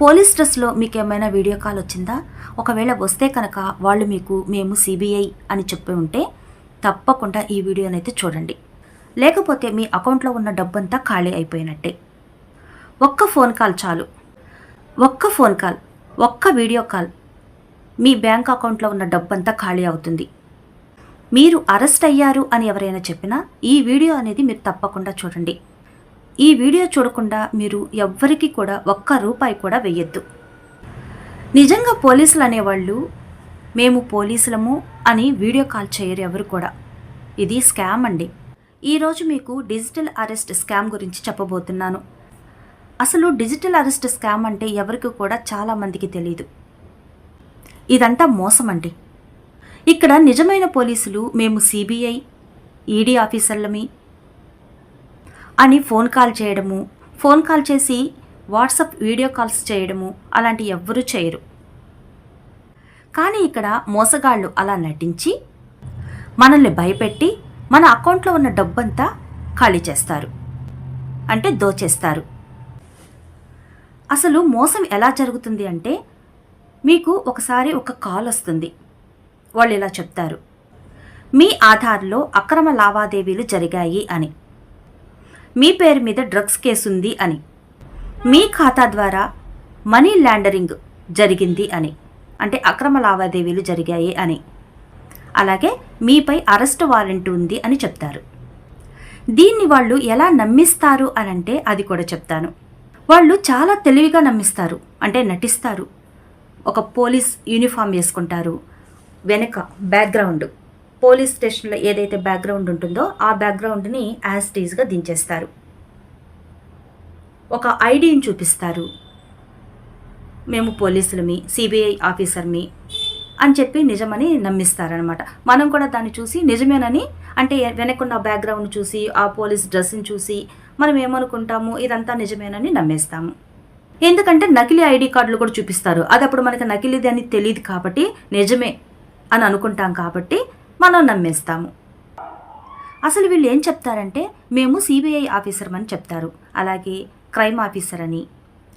Police డ్రెస్లో మీకు ఏమైనా వీడియో కాల్ వచ్చిందా? ఒకవేళ వస్తే కనుక వాళ్ళు మీకు మేము సిబిఐ అని చెప్పి ఉంటే తప్పకుండా ఈ వీడియోనైతే చూడండి. లేకపోతే మీ అకౌంట్లో ఉన్న డబ్బంతా ఖాళీ అయిపోయినట్టే. ఒక్క ఫోన్ కాల్ చాలు. ఒక్క ఫోన్ కాల్, ఒక్క వీడియో కాల్, మీ బ్యాంక్ అకౌంట్లో ఉన్న డబ్బంతా ఖాళీ అవుతుంది. మీరు అరెస్ట్ అయ్యారు అని ఎవరైనా చెప్పినా ఈ వీడియో అనేది మీరు తప్పకుండా చూడండి. ఈ వీడియో చూడకుండా మీరు ఎవ్వరికీ కూడా ఒక్క రూపాయి కూడా వెయ్యొద్దు. నిజంగా పోలీసులు అనేవాళ్ళు మేము పోలీసులము అని వీడియో కాల్ చేయరు ఎవరు కూడా. ఇది స్కామ్ అండి. ఈరోజు మీకు డిజిటల్ అరెస్ట్ స్కామ్ గురించి చెప్పబోతున్నాను. అసలు డిజిటల్ అరెస్ట్ స్కామ్ అంటే ఎవరికి కూడా చాలామందికి తెలియదు. ఇదంతా మోసం అండి. ఇక్కడ నిజమైన పోలీసులు మేము సిబిఐ, ఈడీ ఆఫీసర్లమి అని ఫోన్ కాల్ చేయడము, ఫోన్ కాల్ చేసి వాట్సాప్ వీడియో కాల్స్ చేయడము అలాంటి ఎవ్వరూ చేయరు. కానీ ఇక్కడ మోసగాళ్ళు అలా నటించి మనల్ని భయపెట్టి మన అకౌంట్లో ఉన్న డబ్బంతా ఖాళీ చేస్తారు, అంటే దోచేస్తారు. అసలు మోసం ఎలా జరుగుతుంది అంటే మీకు ఒకసారి ఒక కాల్ వస్తుంది. వాళ్ళు ఇలా చెప్తారు, మీ ఆధార్లో అక్రమ లావాదేవీలు జరిగాయి అని, మీ పేరు మీద డ్రగ్స్ కేసు ఉంది అని, మీ ఖాతా ద్వారా మనీ లాండరింగ్ జరిగింది అని, అంటే అక్రమ లావాదేవీలు జరిగాయి అని, అలాగే మీపై అరెస్ట్ వారెంట్ ఉంది అని చెప్తారు. దీన్ని వాళ్ళు ఎలా నమ్మిస్తారు అనంటే అది కూడా చెప్తాను. వాళ్ళు చాలా తెలివిగా నమ్మిస్తారు, అంటే నటిస్తారు. ఒక పోలీస్ యూనిఫామ్ వేసుకుంటారు, వెనక బ్యాక్గ్రౌండ్ పోలీస్ స్టేషన్లో ఏదైతే బ్యాక్గ్రౌండ్ ఉంటుందో ఆ బ్యాక్గ్రౌండ్ని యాజ్ టీజ్గా దించేస్తారు. ఒక ఐడిని చూపిస్తారు, మేము పోలీసులమి, సిబిఐ ఆఫీసర్మి అని చెప్పి నిజమని నమ్మిస్తారనమాట. మనం కూడా దాన్ని చూసి నిజమేనని, అంటే వెనకున్న బ్యాక్గ్రౌండ్ చూసి ఆ పోలీస్ డ్రెస్ని చూసి మనం ఏమనుకుంటాము, ఇదంతా నిజమేనని నమ్మేస్తాము. ఎందుకంటే నకిలీ ఐడి కార్డులు కూడా చూపిస్తారు. అది అప్పుడు మనకి నకిలీది అని తెలియదు కాబట్టి నిజమే అని అనుకుంటాం, కాబట్టి మనం నమ్మేస్తాము. అసలు వీళ్ళు ఏం చెప్తారంటే మేము సిబిఐ ఆఫీసర్ అని చెప్తారు, అలాగే క్రైమ్ ఆఫీసర్ అని,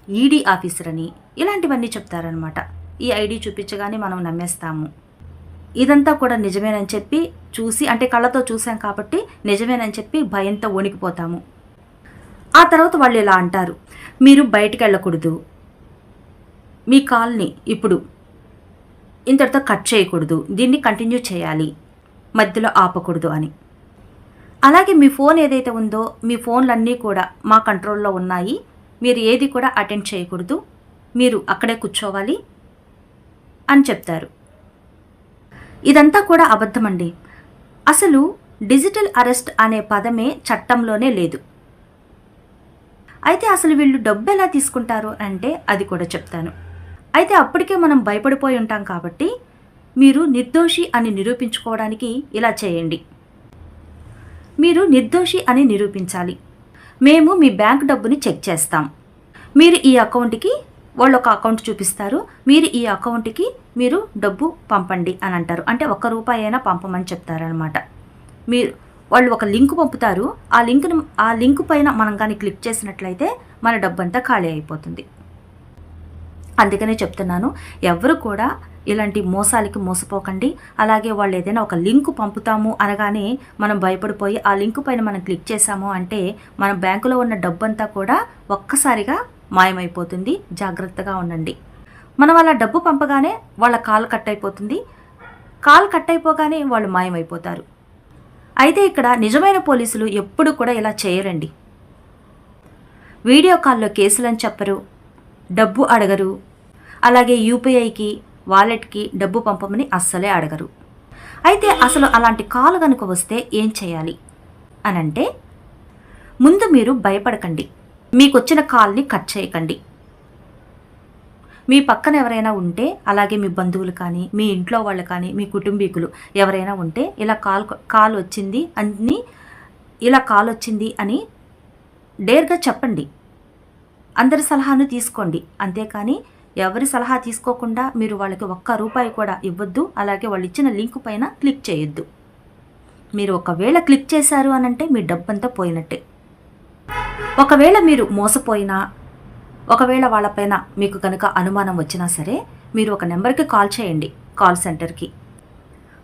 ఈడీ ఆఫీసర్ అని, ఇలాంటివన్నీ చెప్తారనమాట. ఈ ఐడి చూపించగానే మనం నమ్మేస్తాము. ఇదంతా కూడా నిజమేనని చెప్పి చూసి, అంటే కళ్ళతో చూసాం కాబట్టి నిజమేనని చెప్పి భయంతో వణికిపోతాము. ఆ తర్వాత వాళ్ళు ఇలా అంటారు, మీరు బయటికి వెళ్ళకూడదు, మీ కాల్ని ఇప్పుడు ఇంతటితో కట్ చేయకూడదు, దీన్ని కంటిన్యూ చేయాలి, మధ్యలో ఆపకూడదు అని. అలాగే మీ ఫోన్ ఏదైతే ఉందో మీ ఫోన్లన్నీ కూడా మా కంట్రోల్లో ఉన్నాయి, మీరు ఏది కూడా అటెండ్ చేయకూడదు, మీరు అక్కడే కూర్చోవాలి అని చెప్తారు. ఇదంతా కూడా అబద్ధమండి. అసలు డిజిటల్ అరెస్ట్ అనే పదమే చట్టంలోనే లేదు. అయితే అసలు వీళ్ళు డబ్బు ఎలా తీసుకుంటారు అంటే అది కూడా చెప్తాను. అయితే అప్పటికే మనం భయపడిపోయి ఉంటాం కాబట్టి మీరు నిర్దోషి అని నిరూపించుకోవడానికి ఇలా చేయండి. మీరు నిర్దోషి అని నిరూపించాలి. మేము మీ బ్యాంక్ డబ్బుని చెక్ చేస్తాం, మీరు ఈ అకౌంట్కి, వాళ్ళు ఒక అకౌంట్ చూపిస్తారు, మీరు ఈ అకౌంట్కి మీరు డబ్బు పంపండి అని అంటారు. అంటే ₹1 అయినా పంపమని చెప్తారనమాట. వాళ్ళు ఒక లింక్ పంపుతారు, ఆ లింక్ పైన మనం కానీ క్లిక్ చేసినట్లయితే మన డబ్బంతా ఖాళీ అయిపోతుంది. అందుకనే చెప్తున్నాను, ఎవరు కూడా ఇలాంటి మోసాలకి మోసపోకండి. అలాగే వాళ్ళు ఏదైనా ఒక లింక్ పంపుతాము అనగానే మనం భయపడిపోయి ఆ లింక్ పైన మనం క్లిక్ చేసాము అంటే మన బ్యాంకులో ఉన్న డబ్బంతా కూడా ఒక్కసారిగా మాయమైపోతుంది. జాగ్రత్తగా ఉండండి. మనం అలా డబ్బు పంపగానే వాళ్ళ కాల్ కట్ అయిపోతుంది. కాల్ కట్ అయిపోగానే వాళ్ళు మాయమైపోతారు. అయితే ఇక్కడ నిజమైన పోలీసులు ఎప్పుడు కూడా ఇలా చేయరండి. వీడియో కాల్లో కేసులని చెప్పరు, డబ్బు అడగరు, అలాగే యూపీఐకి, వాలెట్కి డబ్బు పంపమని అస్సలే అడగరు. అయితే అసలు అలాంటి కాల్ కనుక వస్తే ఏం చేయాలి అనంటే, ముందు మీరు భయపడకండి, మీకు వచ్చిన కాల్ని కట్ చేయకండి. మీ పక్కన ఎవరైనా ఉంటే, అలాగే మీ బంధువులు కానీ, మీ ఇంట్లో వాళ్ళు కానీ, మీ కుటుంబీకులు ఎవరైనా ఉంటే ఇలా కాల్ వచ్చింది అని డేర్గా చెప్పండి. అందరి సలహాను తీసుకోండి. అంతేకాని ఎవరి సలహా తీసుకోకుండా మీరు వాళ్ళకి ₹1 కూడా ఇవ్వద్దు. అలాగే వాళ్ళు ఇచ్చిన లింక్ పైన క్లిక్ చేయొద్దు. మీరు ఒకవేళ క్లిక్ చేశారు అనంటే మీ డబ్బంతా పోయినట్టే. ఒకవేళ మీరు మోసపోయినా ఒకవేళ వాళ్ళపైన మీకు కనుక అనుమానం వచ్చినా సరే మీరు ఒక నెంబర్కి కాల్ చేయండి, కాల్ సెంటర్కి.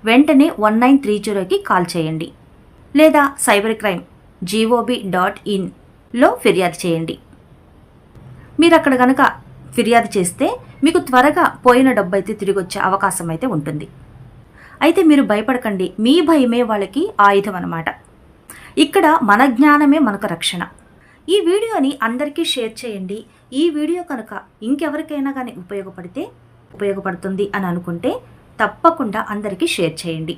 వెంటనే 1930కి కాల్ చేయండి, లేదా సైబర్ క్రైమ్ gov.in ఫిర్యాదు చేయండి. మీరు అక్కడ కనుక ఫిర్యాదు చేస్తే మీకు త్వరగా పోయిన డబ్బు అయితే తిరిగి వచ్చే అవకాశం అయితే ఉంటుంది. అయితే మీరు భయపడకండి, మీ భయమే వాళ్ళకి ఆయుధం అన్నమాట. ఇక్కడ మన జ్ఞానమే మనకు రక్షణ. ఈ వీడియోని అందరికీ షేర్ చేయండి. ఈ వీడియో కనుక ఇంకెవరికైనా కానీ ఉపయోగపడుతుంది అని అనుకుంటే తప్పకుండా అందరికీ షేర్ చేయండి.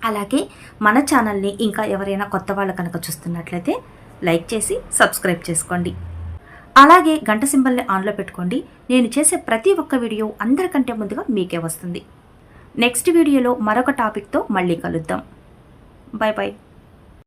అలాగే మన ఛానల్ని ఇంకా ఎవరైనా కొత్త వాళ్ళు కనుక చూస్తున్నట్లయితే లైక్ చేసి సబ్స్క్రైబ్ చేసుకోండి. అలాగే గంట సింబల్ని ఆన్లో పెట్టుకోండి. నేను చేసే ప్రతి ఒక్క వీడియో అందరికంటే ముందుగా మీకే వస్తుంది. నెక్స్ట్ వీడియోలో మరొక టాపిక్తో మళ్ళీ కలుద్దాం. Bye bye.